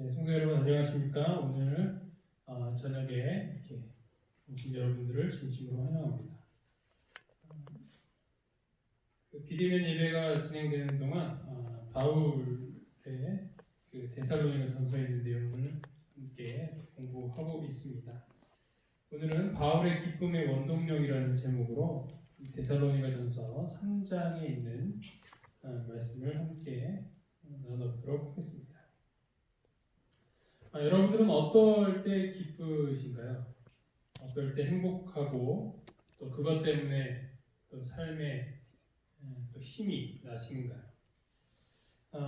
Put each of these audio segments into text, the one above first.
네, 성도 여러분 안녕하십니까? 오늘 저녁에 이렇게 오신 여러분들을 진심으로 환영합니다. 비대면 예배가 진행되는 동안 바울의 데살로니가 전서에 있는 내용을 함께 공부하고 있습니다. 오늘은 바울의 기쁨의 원동력이라는 제목으로 데살로니가 전서 3장에 있는 말씀을 함께 나눠보도록 하겠습니다. 여러분들은 어떨 때 기쁘신가요? 어떨 때 행복하고 또 그것 때문에 또 삶에 또 힘이 나시는가요?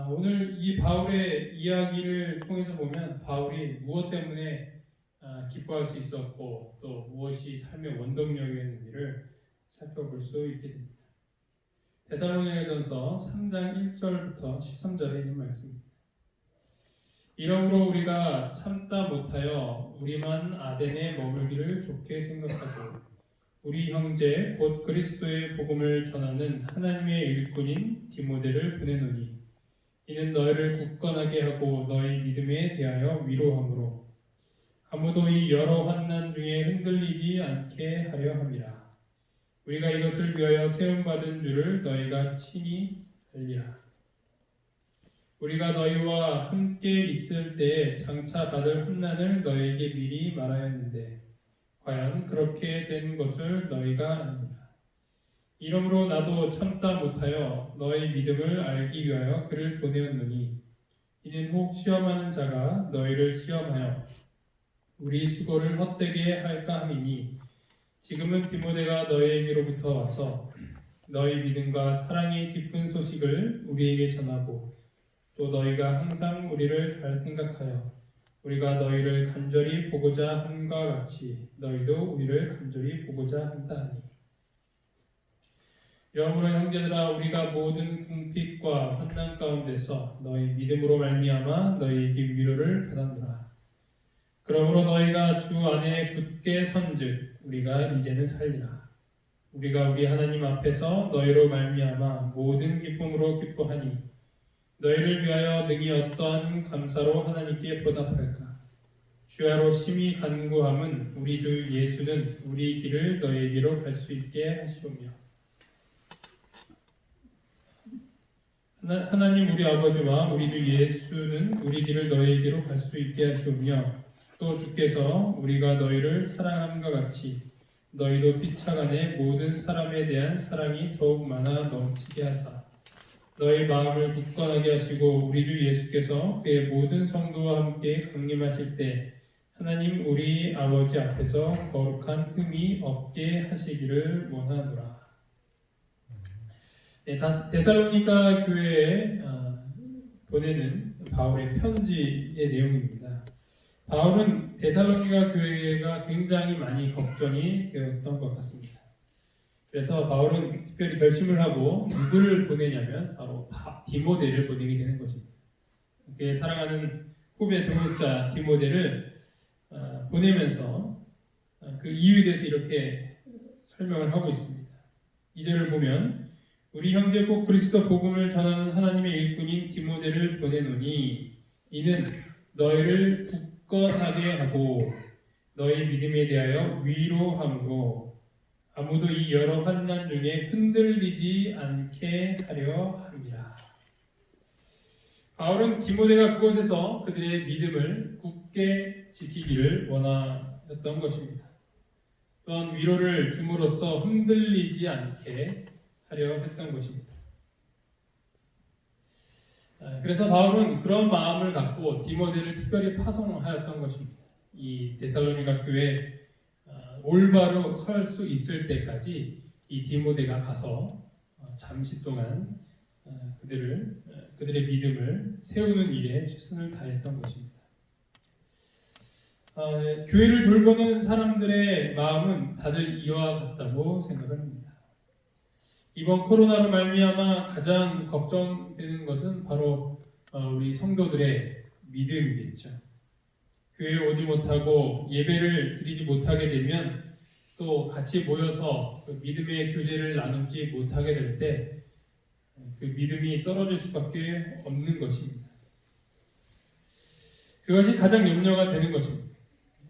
오늘 이 바울의 이야기를 통해서 보면 바울이 무엇 때문에 기뻐할 수 있었고 또 무엇이 삶의 원동력이었는지를 살펴볼 수 있게 됩니다. 데살로니가전서 3장 1절부터 13절에 있는 말씀입니다. 이러므로 우리가 참다 못하여 우리만 아덴에 머물기를 좋게 생각하고 우리 형제 곧 그리스도의 복음을 전하는 하나님의 일꾼인 디모데를 보내노니 이는 너희를 굳건하게 하고 너희 믿음에 대하여 위로함으로 아무도 이 여러 환난 중에 흔들리지 않게 하려 함이라. 우리가 이것을 위하여 세움받은 줄을 너희가 친히 알리라. 우리가 너희와 함께 있을 때에 장차 받을 환난을 너희에게 미리 말하였는데 과연 그렇게 된 것을 너희가 아느니라. 이러므로 나도 참다 못하여 너희 믿음을 알기 위하여 그를 보내었노니 이는 혹 시험하는 자가 너희를 시험하여 우리 수고를 헛되게 할까 함이니 지금은 디모데가 너희에게로부터 와서 너희 믿음과 사랑의 깊은 소식을 우리에게 전하고 또 너희가 항상 우리를 잘 생각하여 우리가 너희를 간절히 보고자 함과 같이 너희도 우리를 간절히 보고자 한다 하니 이러므로 형제들아 우리가 모든 궁핍과 환난 가운데서 너희 믿음으로 말미암아 너희에게 위로를 받았노라. 그러므로 너희가 주 안에 굳게 선즉 우리가 이제는 살리라. 우리가 우리 하나님 앞에서 너희로 말미암아 모든 기쁨으로 기뻐하니 너희를 위하여 능히 어떠한 감사로 하나님께 보답할까? 주야로 심히 간구함은 우리 주 예수는 우리 길을 너희에게로 갈 수 있게 하시오며 하나님 우리 아버지와 우리 주 예수는 우리 길을 너희에게로 갈 수 있게 하시오며 또 주께서 우리가 너희를 사랑함과 같이 너희도 피차간에 모든 사람에 대한 사랑이 더욱 많아 넘치게 하사 너희 마음을 굳건하게 하시고 우리 주 예수께서 그의 모든 성도와 함께 강림하실 때 하나님 우리 아버지 앞에서 거룩한 흠이 없게 하시기를 원하노라. 네, 데살로니가 교회에 보내는 바울의 편지의 내용입니다. 바울은 데살로니가 교회가 굉장히 많이 걱정이 되었던 것 같습니다. 그래서 바울은 특별히 결심을 하고 누구를 보내냐면 바로 디모데를 보내게 되는 것입니다. 그의 사랑하는 후배 동역자 디모데를 보내면서 그 이유에 대해서 이렇게 설명을 하고 있습니다. 2절을 보면 우리 형제 곧 그리스도 복음을 전하는 하나님의 일꾼인 디모데를 보내노니 이는 너희를 굳건하게 하고 너희 믿음에 대하여 위로함으로 아무도 이 여러 환난 중에 흔들리지 않게 하려 함이라. 바울은 디모데가 그곳에서 그들의 믿음을 굳게 지키기를 원하였던 것입니다. 또한 위로를 줌으로써 흔들리지 않게 하려 했던 것입니다. 그래서 바울은 그런 마음을 갖고 디모데를 특별히 파송하였던 것입니다. 이 데살로니가 교회 올바로 설 수 있을 때까지 이 디모데가 가서 잠시 동안 그들의 믿음을 세우는 일에 최선을 다했던 것입니다. 교회를 돌보는 사람들의 마음은 다들 이와 같다고 생각을 합니다. 이번 코로나로 말미암아 가장 걱정되는 것은 바로 우리 성도들의 믿음이겠죠. 교회에 오지 못하고 예배를 드리지 못하게 되면 또 같이 모여서 그 믿음의 교제를 나누지 못하게 될 때 그 믿음이 떨어질 수밖에 없는 것입니다. 그것이 가장 염려가 되는 것입니다.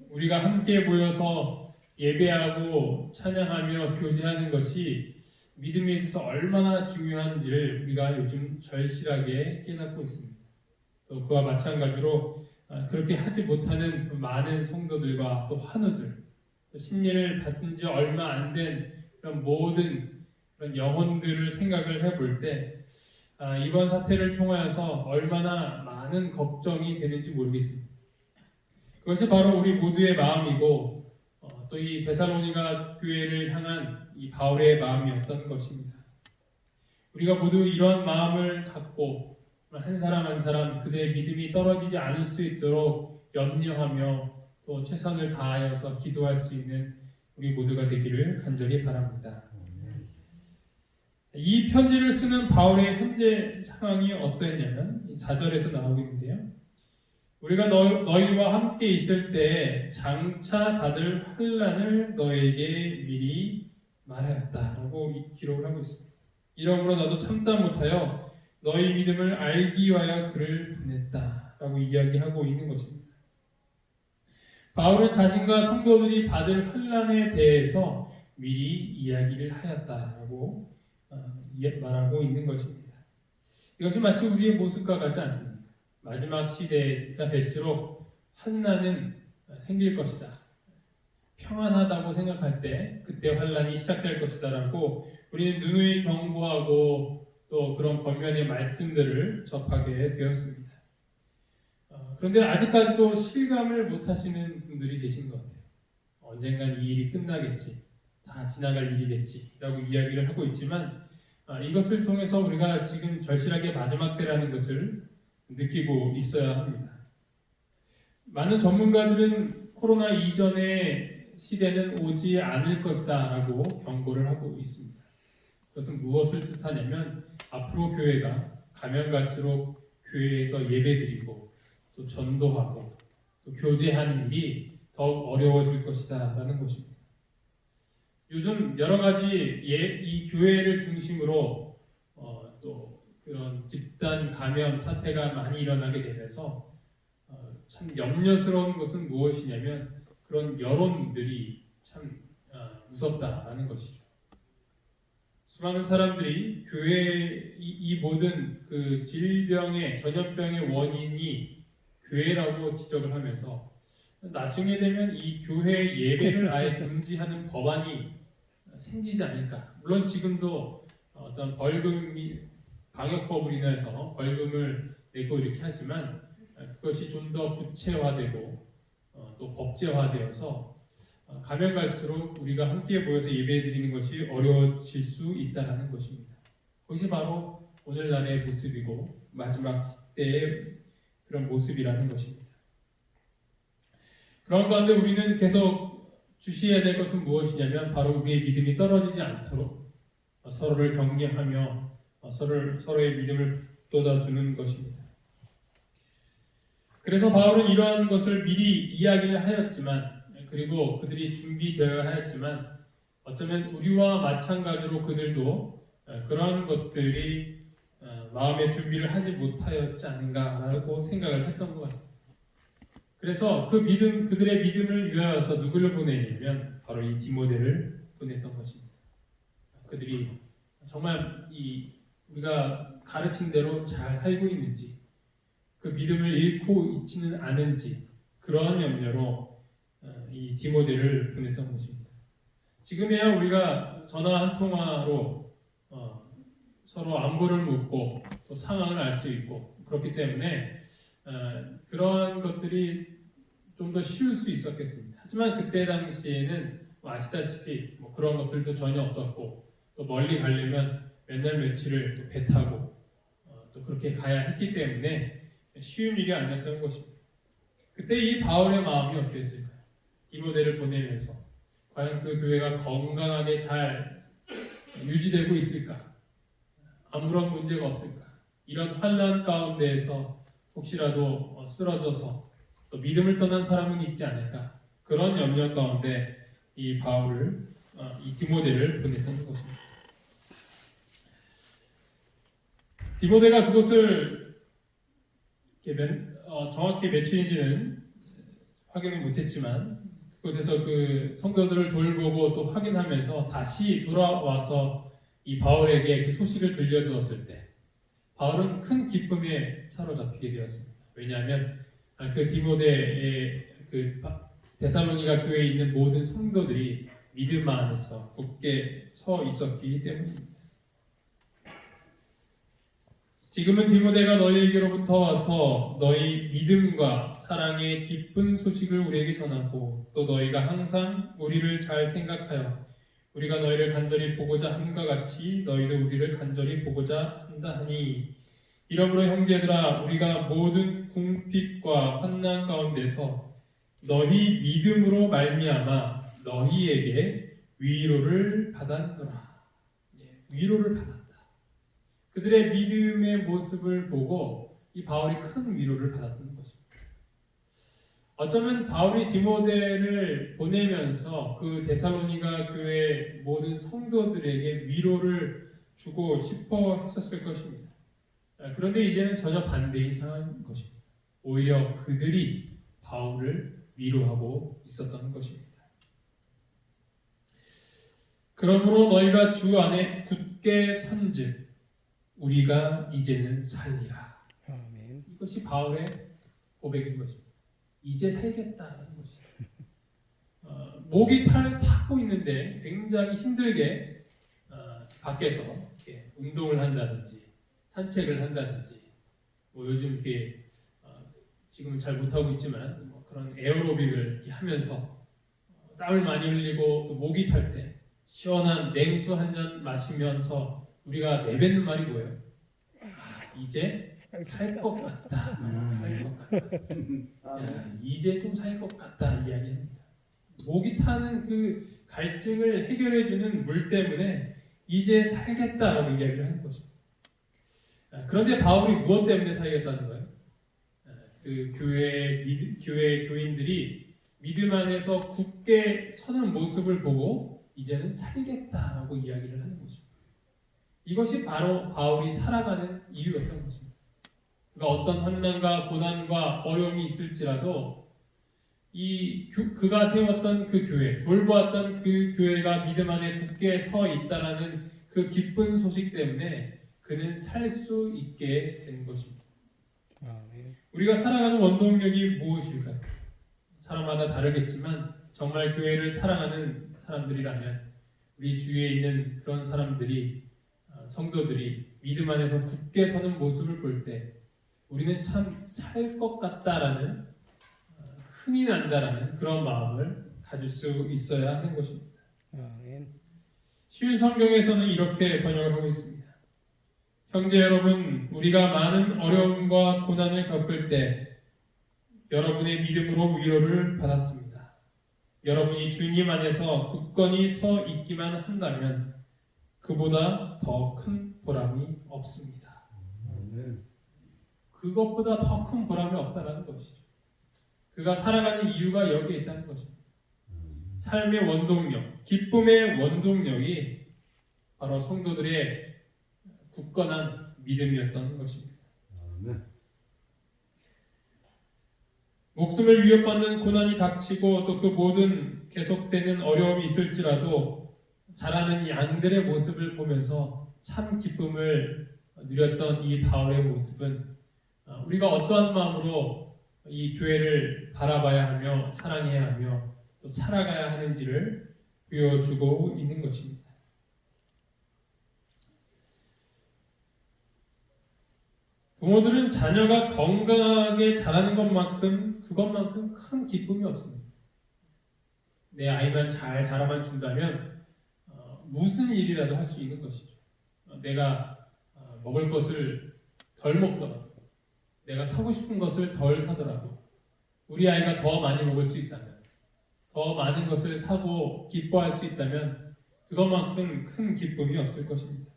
우리가 함께 모여서 예배하고 찬양하며 교제하는 것이 믿음에 있어서 얼마나 중요한지를 우리가 요즘 절실하게 깨닫고 있습니다. 또 그와 마찬가지로 그렇게 하지 못하는 많은 성도들과 또 환우들, 또 심리를 받은 지 얼마 안 된 그런 모든 그런 영혼들을 생각을 해볼 때 이번 사태를 통하여서 얼마나 많은 걱정이 되는지 모르겠습니다. 그것이 바로 우리 모두의 마음이고 또 이 데살로니가 교회를 향한 이 바울의 마음이었던 것입니다. 우리가 모두 이러한 마음을 갖고 한 사람 한 사람 그들의 믿음이 떨어지지 않을 수 있도록 염려하며 또 최선을 다하여서 기도할 수 있는 우리 모두가 되기를 간절히 바랍니다. 이 편지를 쓰는 바울의 현재 상황이 어떠했냐면 4절에서 나오고 있는데요. 우리가 너희와 함께 있을 때 장차 받을 환난을 너에게 미리 말하였다라고 기록을 하고 있습니다. 이러므로 나도 참다 못하여 너희 믿음을 알기 위하여 그를 보냈다라고 이야기하고 있는 것입니다. 바울은 자신과 성도들이 받을 환난에 대해서 미리 이야기를 하였다라고 말하고 있는 것입니다. 이것이 마치 우리의 모습과 같지 않습니까? 마지막 시대가 될수록 환난은 생길 것이다. 평안하다고 생각할 때 그때 환난이 시작될 것이다라고 우리는 누누이 경고하고 또 그런 권면의 말씀들을 접하게 되었습니다. 그런데 아직까지도 실감을 못하시는 분들이 계신 것 같아요. 언젠간 이 일이 끝나겠지, 다 지나갈 일이겠지라고 이야기를 하고 있지만 이것을 통해서 우리가 지금 절실하게 마지막 때라는 것을 느끼고 있어야 합니다. 많은 전문가들은 코로나 이전의 시대는 오지 않을 것이다 라고 경고를 하고 있습니다. 그것은 무엇을 뜻하냐면 앞으로 교회가 가면 갈수록 교회에서 예배드리고 또 전도하고 또 교제하는 일이 더욱 어려워질 것이다 라는 것입니다. 요즘 여러 가지 이 교회를 중심으로 또 그런 집단 감염 사태가 많이 일어나게 되면서 참 염려스러운 것은 무엇이냐면 그런 여론들이 참 무섭다라는 것이죠. 수많은 사람들이 교회 이 모든 그 질병의 전염병의 원인이 교회라고 지적을 하면서 나중에 되면 이 교회 예배를 아예 금지하는 법안이 생기지 않을까. 물론 지금도 어떤 벌금이 방역법으로 인해서 벌금을 내고 이렇게 하지만 그것이 좀 더 구체화되고 또 법제화되어서 가면 갈수록 우리가 함께 모여서 예배드리는 것이 어려워질 수 있다는 것입니다. 그것이 바로 오늘날의 모습이고 마지막 때의 그런 모습이라는 것입니다. 그런 가운데 우리는 계속 주시해야 될 것은 무엇이냐면 바로 우리의 믿음이 떨어지지 않도록 서로를 격려하며 서로의 믿음을 돋아주는 것입니다. 그래서 바울은 이러한 것을 미리 이야기를 하였지만 그리고 그들이 준비되어야 하였지만 어쩌면 우리와 마찬가지로 그들도 그러한 것들이 마음의 준비를 하지 못하였지 않은가라고 생각을 했던 것 같습니다. 그래서 그들의 믿음을 위하여서 누구를 보내냐면 바로 이 디모데를 보냈던 것입니다. 그들이 정말 우리가 가르친 대로 잘 살고 있는지 그 믿음을 잃고 있지는 않은지 그러한 염려로 이 디모데를 보냈던 것입니다. 지금이야 우리가 전화 한 통화로 서로 안부를 묻고 또 상황을 알 수 있고 그렇기 때문에 그러한 것들이 좀 더 쉬울 수 있었겠습니다. 하지만 그때 당시에는 아시다시피 그런 것들도 전혀 없었고 또 멀리 가려면 몇 날 며칠을 또 배 타고 또 그렇게 가야 했기 때문에 쉬운 일이 아니었던 것입니다. 그때 이 바울의 마음이 어땠을까요? 디모데를 보내면서 과연 그 교회가 건강하게 잘 유지되고 있을까? 아무런 문제가 없을까? 이런 환난 가운데에서 혹시라도 쓰러져서 또 믿음을 떠난 사람은 있지 않을까? 그런 염려 가운데 이 디모데를 보냈던 것입니다. 디모데가 그것을 정확히 며칠인지는 확인을 못했지만 그곳에서 그 성도들을 돌보고 또 확인하면서 다시 돌아와서 이 바울에게 그 소식을 들려주었을 때 바울은 큰 기쁨에 사로잡히게 되었습니다. 왜냐하면 그 디모데의 그 데살로니가 교회에 있는 모든 성도들이 믿음 안에서 굳게 서 있었기 때문입니다. 지금은 디모데가 너희에게로부터 와서 너희 믿음과 사랑의 기쁜 소식을 우리에게 전하고 또 너희가 항상 우리를 잘 생각하여 우리가 너희를 간절히 보고자 함과 같이 너희도 우리를 간절히 보고자 한다 하니 이러므로 형제들아 우리가 모든 궁핍과 환난 가운데서 너희 믿음으로 말미암아 너희에게 위로를 받았노라. 위로를 받았다. 그들의 믿음의 모습을 보고 이 바울이 큰 위로를 받았던 것입니다. 어쩌면 바울이 디모데를 보내면서 그 데살로니가 교회 모든 성도들에게 위로를 주고 싶어 했었을 것입니다. 그런데 이제는 전혀 반대인 상황인 것입니다. 오히려 그들이 바울을 위로하고 있었던 것입니다. 그러므로 너희가 주 안에 굳게 선즉 우리가 이제는 살리라. 아멘. 이것이 바울의 고백인 것입니다. 이제 살겠다는 것이죠. 목이 타고 있는데 굉장히 힘들게 밖에서 이렇게 운동을 한다든지 산책을 한다든지 뭐 요즘 이렇게 지금은 잘 못하고 있지만 뭐 그런 에어로빅을 이렇게 하면서 땀을 많이 흘리고 또 목이 탈 때 시원한 냉수 한 잔 마시면서 우리가 내뱉는 말이 뭐예요? 이제 살 것 같다. 살 것 같다. 이제 좀 살 것 같다 이야기합니다. 목이 타는 그 갈증을 해결해주는 물 때문에 이제 살겠다라고 이야기를 하는 것입니다. 그런데 바울이 무엇 때문에 살겠다는 거예요? 그 교회 교인들이 믿음 안에서 굳게 서는 모습을 보고 이제는 살겠다라고 이야기를 하는 것입니다. 이것이 바로 바울이 살아가는 이유였던 것입니다. 그러니까 어떤 환난과 고난과 어려움이 있을지라도 그가 세웠던 그 교회, 돌보았던 그 교회가 믿음 안에 굳게 서 있다라는 그 기쁜 소식 때문에 그는 살 수 있게 된 것입니다. 우리가 살아가는 원동력이 무엇일까요? 사람마다 다르겠지만 정말 교회를 사랑하는 사람들이라면 우리 주위에 있는 그런 사람들이 성도들이 믿음 안에서 굳게 서는 모습을 볼 때 우리는 참 살 것 같다라는 흥이 난다라는 그런 마음을 가질 수 있어야 하는 것입니다. 쉬운 성경에서는 이렇게 번역을 하고 있습니다. 형제 여러분, 우리가 많은 어려움과 고난을 겪을 때 여러분의 믿음으로 위로를 받았습니다. 여러분이 주님 안에서 굳건히 서 있기만 한다면 그보다 더 큰 보람이 없습니다. 그것보다 더 큰 보람이 없다라는 것이죠. 그가 살아가는 이유가 여기에 있다는 것입니다. 삶의 원동력, 기쁨의 원동력이 바로 성도들의 굳건한 믿음이었던 것입니다. 목숨을 위협받는 고난이 닥치고 또 그 모든 계속되는 어려움이 있을지라도 자라는 양들의 모습을 보면서 참 기쁨을 누렸던 이 바울의 모습은 우리가 어떠한 마음으로 이 교회를 바라봐야 하며 사랑해야 하며 또 살아가야 하는지를 보여주고 있는 것입니다. 부모들은 자녀가 건강하게 자라는 그것만큼 큰 기쁨이 없습니다. 내 아이만 잘 자라만 준다면 무슨 일이라도 할 수 있는 것이죠. 내가 먹을 것을 덜 먹더라도 내가 사고 싶은 것을 덜 사더라도 우리 아이가 더 많이 먹을 수 있다면 더 많은 것을 사고 기뻐할 수 있다면 그것만큼 큰 기쁨이 없을 것입니다.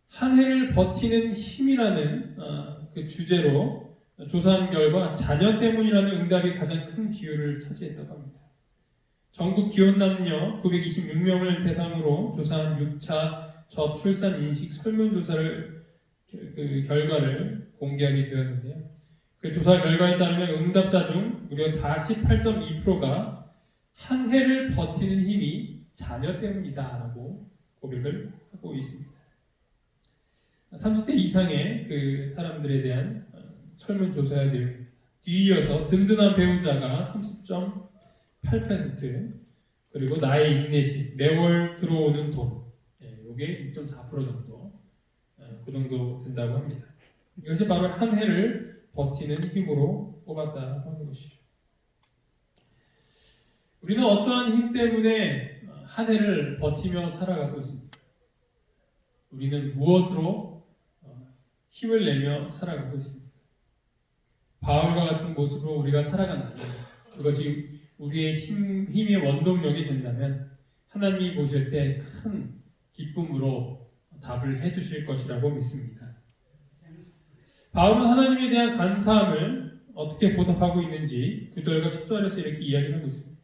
한 해를 버티는 힘이라는 그 주제로 조사한 결과 자녀 때문이라는 응답이 가장 큰 비율을 차지했다고 합니다. 전국 기혼 남녀 926명을 대상으로 조사한 6차 저출산 인식 설문조사를 그 결과를 공개하게 되었는데요. 그 조사 결과에 따르면 응답자 중 무려 48.2%가 한 해를 버티는 힘이 자녀 때문이다라고 고백을 하고 있습니다. 30대 이상의 그 사람들에 대한 설문조사의 내용입니다. 뒤이어서 든든한 배우자가 30.8%, 그리고 나의 인내심, 매월 들어오는 돈, 이게 6.4% 정도, 그 정도 된다고 합니다. 이것이 바로 한 해를 버티는 힘으로 꼽았다고 하는 것이죠. 우리는 어떠한 힘 때문에 한 해를 버티며 살아가고 있습니다. 우리는 무엇으로 힘을 내며 살아가고 있습니다. 바울과 같은 모습으로 우리가 살아간다면, 그것이 우리의 힘의 원동력이 된다면 하나님이 보실 때 큰 기쁨으로 답을 해주실 것이라고 믿습니다. 바울은 하나님에 대한 감사함을 어떻게 보답하고 있는지 9절과 10절에서 이렇게 이야기를 하고 있습니다.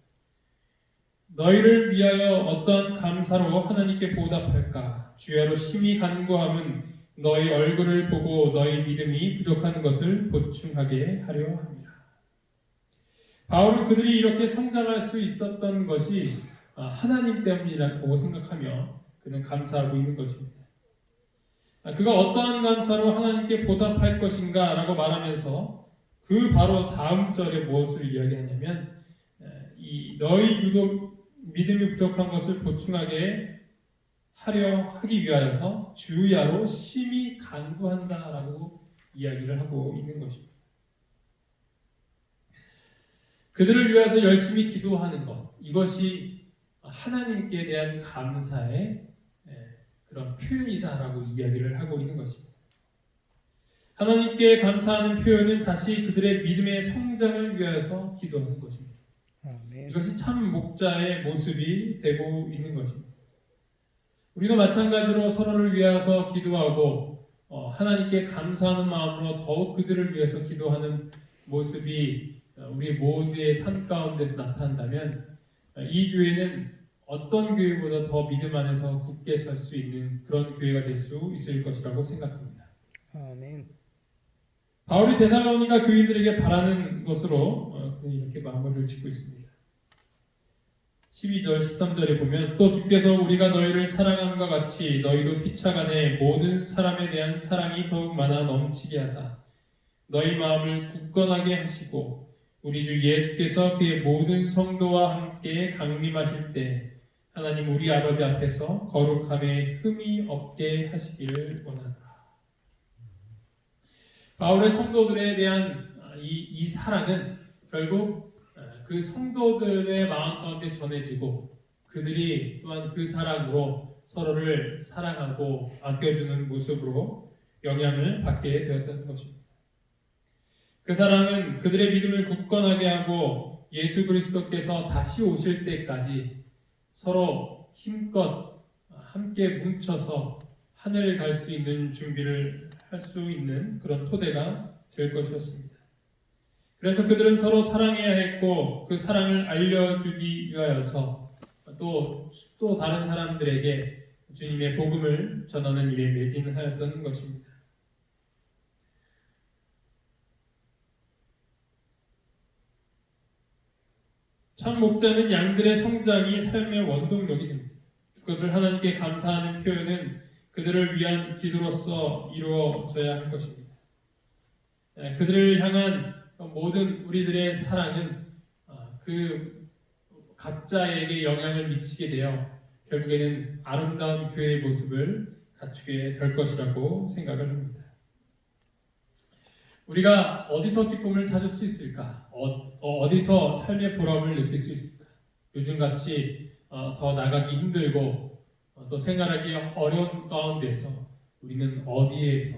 너희를 위하여 어떤 감사로 하나님께 보답할까? 주야로 심히 간구함은 너희 얼굴을 보고 너희 믿음이 부족한 것을 보충하게 하려 합니다. 바울은 그들이 이렇게 성장할 수 있었던 것이 하나님 때문이라고 생각하며 그는 감사하고 있는 것입니다. 그가 어떠한 감사로 하나님께 보답할 것인가 라고 말하면서 그 바로 다음 절에 무엇을 이야기하냐면, 이 너희 믿음이 부족한 것을 보충하게 하려 하기 위하여서 주야로 심히 간구한다라고 이야기를 하고 있는 것입니다. 그들을 위해서 열심히 기도하는 것, 이것이 하나님께 대한 감사의 그런 표현이다라고 이야기를 하고 있는 것입니다. 하나님께 감사하는 표현은 다시 그들의 믿음의 성장을 위해서 기도하는 것입니다. 이것이 참 목자의 모습이 되고 있는 것입니다. 우리도 마찬가지로 서로를 위해서 기도하고 하나님께 감사하는 마음으로 더욱 그들을 위해서 기도하는 모습이 우리 모두의 삶 가운데서 나타난다면 이 교회는 어떤 교회보다 더 믿음 안에서 굳게 설 수 있는 그런 교회가 될 수 있을 것이라고 생각합니다. 아멘. 바울이 데살로니가 교인들에게 바라는 것으로 이렇게 마무리를 짓고 있습니다. 12절, 13절에 보면 또 주께서 우리가 너희를 사랑함과 같이 너희도 피차간에 모든 사람에 대한 사랑이 더욱 많아 넘치게 하사 너희 마음을 굳건하게 하시고 우리 주 예수께서 그의 모든 성도와 함께 강림하실 때 하나님 우리 아버지 앞에서 거룩함에 흠이 없게 하시기를 원하노라. 바울의 성도들에 대한 이 사랑은 결국 그 성도들의 마음 가운데 전해지고 그들이 또한 그 사랑으로 서로를 사랑하고 아껴주는 모습으로 영향을 받게 되었다는 것입니다. 그 사랑은 그들의 믿음을 굳건하게 하고 예수 그리스도께서 다시 오실 때까지 서로 힘껏 함께 뭉쳐서 하늘을 갈 수 있는 준비를 할 수 있는 그런 토대가 될 것이었습니다. 그래서 그들은 서로 사랑해야 했고 그 사랑을 알려주기 위하여서 또 다른 사람들에게 주님의 복음을 전하는 일에 매진하였던 것입니다. 참 목자는 양들의 성장이 삶의 원동력이 됩니다. 그것을 하나님께 감사하는 표현은 그들을 위한 기도로서 이루어져야 할 것입니다. 그들을 향한 모든 우리들의 사랑은 그 각자에게 영향을 미치게 되어 결국에는 아름다운 교회의 모습을 갖추게 될 것이라고 생각을 합니다. 우리가 어디서 기쁨을 찾을 수 있을까? 어디서 삶의 보람을 느낄 수 있을까? 요즘같이 더 나가기 힘들고 또 생활하기 어려운 가운데서 우리는 어디에서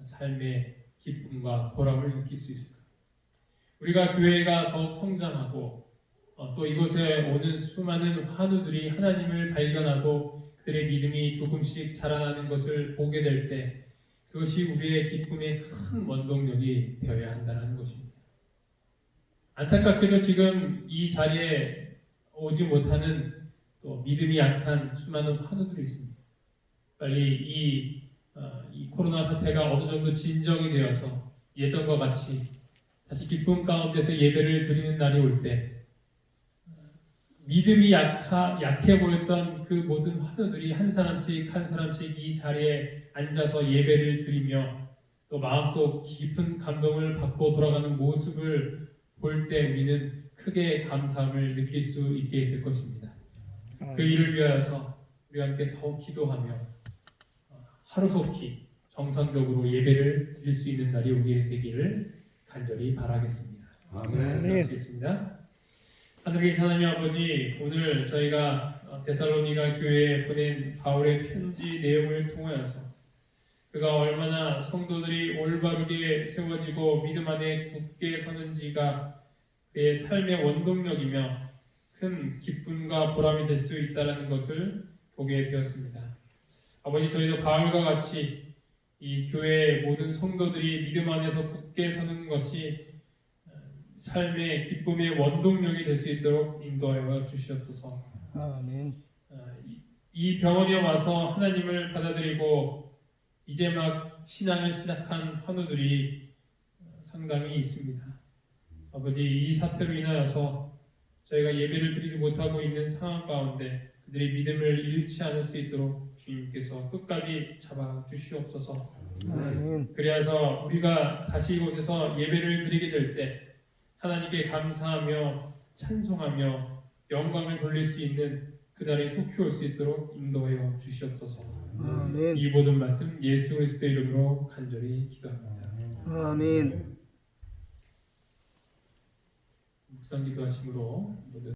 삶의 기쁨과 보람을 느낄 수 있을까? 우리가 교회가 더욱 성장하고 또 이곳에 오는 수많은 환우들이 하나님을 발견하고 그들의 믿음이 조금씩 자라나는 것을 보게 될 때 그것이 우리의 기쁨의 큰 원동력이 되어야 한다는 것입니다. 안타깝게도 지금 이 자리에 오지 못하는 또 믿음이 약한 수많은 환우들이 있습니다. 빨리 이 이 코로나 사태가 어느 정도 진정이 되어서 예전과 같이 다시 기쁨 가운데서 예배를 드리는 날이 올 때 믿음이 약해 보였던 그 모든 환우들이 한 사람씩 한 사람씩 이 자리에 앉아서 예배를 드리며 또 마음속 깊은 감동을 받고 돌아가는 모습을 볼 때 우리는 크게 감사함을 느낄 수 있게 될 것입니다. 그 일을 위하여서 우리 함께 더 기도하며 하루속히 정상적으로 예배를 드릴 수 있는 날이 오게 되기를 간절히 바라겠습니다. 아멘. 기도하시겠습니다. 하늘 계신 하나님 아버지, 오늘 저희가 데살로니가 교회에 보낸 바울의 편지 내용을 통하여서 그가 얼마나 성도들이 올바르게 세워지고 믿음 안에 굳게 서는지가 그의 삶의 원동력이며 큰 기쁨과 보람이 될 수 있다는 것을 보게 되었습니다. 아버지, 저희도 바울과 같이 이 교회의 모든 성도들이 믿음 안에서 굳게 서는 것이 삶의 기쁨의 원동력이 될 수 있도록 인도하여 주시옵소서. 아멘. 이 병원에 와서 하나님을 받아들이고 이제 막 신앙을 시작한 환우들이 상당히 있습니다. 아버지, 이 사태로 인하여서 저희가 예배를 드리지 못하고 있는 상황 가운데 그들의 믿음을 잃지 않을 수 있도록 주님께서 끝까지 잡아 주시옵소서. 아멘. 그리하여서 우리가 다시 이곳에서 예배를 드리게 될 때 하나님께 감사하며 찬송하며 영광을 돌릴 수 있는 그날이 속히 올 수 있도록 인도하여 주시옵소서. 아멘. 이 모든 말씀 예수 그리스도의 이름으로 간절히 기도합니다. 아멘. 묵상 기도하심으로 모든